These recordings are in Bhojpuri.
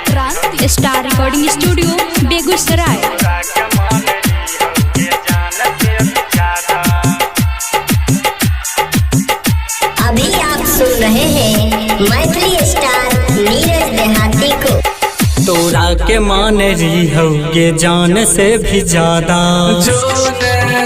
क्रांति स्टार रिकॉर्डिंग स्टूडियो बेगूसराय। अभी आप सुन रहे हैं मैथिली स्टार नीरज देहाती को। तोरा के मान रही होगे जान से भी ज्यादा, जो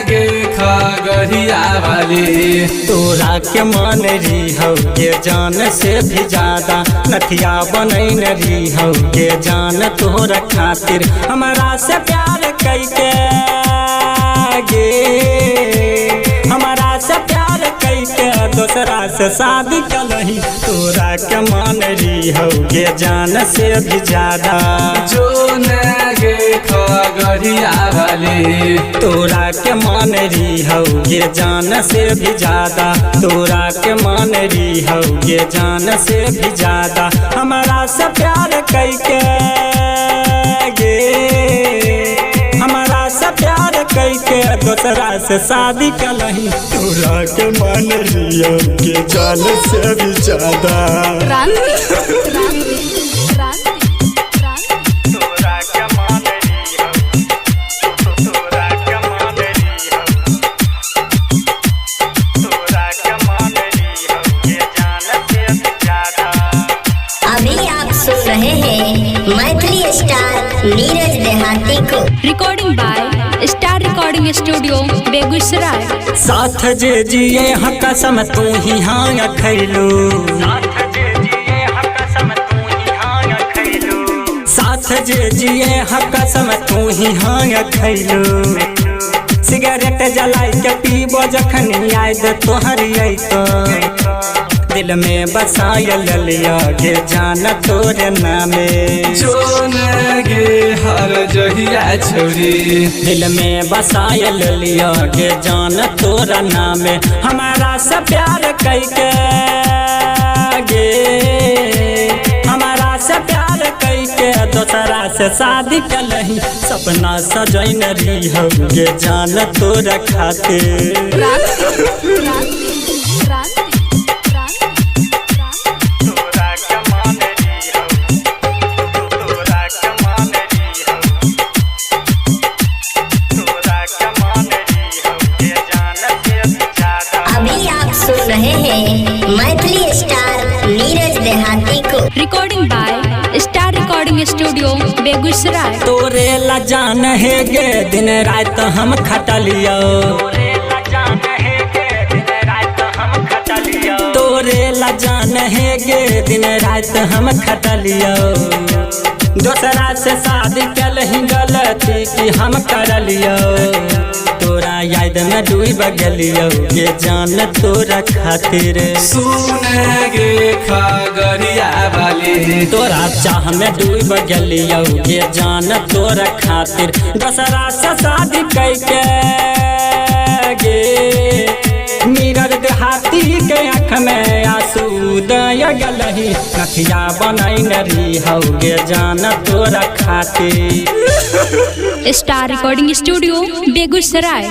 गे खगड़िया वाली। तोरा के मान रही होगे जान से भी ज्यादा, नथिया बनैन रही होगे जान तोरा खातिर। हमारा से प्यार कैके गे, हमारा से प्यार कैके दूसरा से शादी कलही। तोरा के मान रही होगे जान से भी ज्यादा, जो गे खगड़िया वाली। तोरा के मान रही होगे जान से भी ज्यादा, तोरा के मान रही होगे जान से भी ज्यादा। हमारा से प्यार कैके गे, हमारा से प्यार कैके दूसरा से शादी कलही। तोरा के मान रही होगे जान से भी ज्यादा। अभी आप सुन रहे हैं मैथिली स्टार नीरज देहाती को। Recording by star recording studio Begusarai. साथ जे जिए कसम तू ही हाँ खैलू, साथ जे जिए कसम तू ही हाँ खैलू। सिगरेट जलाई के पीबो जखन याद तोहर तो, दिल में बसाय लिया गे जान तोरे नामे। जो गे हर जहिया छोरी, दिल में बसाय लिया गे जान तोरा नामे। हमारा से प्यार कैके गे, हमारा से प्यार कैके दूसरा से शादी कलही। सपना सजैन रही होगे जान तोरा खातिर। अभी आप सुन रहे हैं मैथिली स्टार नीरज देहाती को। Recording by star recording studio Begusarai. तोरे ला जान है गे दिन रात हम खटलियो, तोरे ला जान है गे दिन रात हम खटलियो। दूसरा से शादी कलही गलती की हम कर लियो। तोरा याद में डूब गलियो गे जान तोरा खातिर। सुन गे खगड़िया वाली। तोरा चाह में डूब गलियो गे जान तोरा खातिर। दूसरा से शादी कैके गे, नीरज देहाती के आँख में आंसू दय गलही। नथिया बनैन रही होगे जान तोरा खातिर। Star recording studio Begusarai.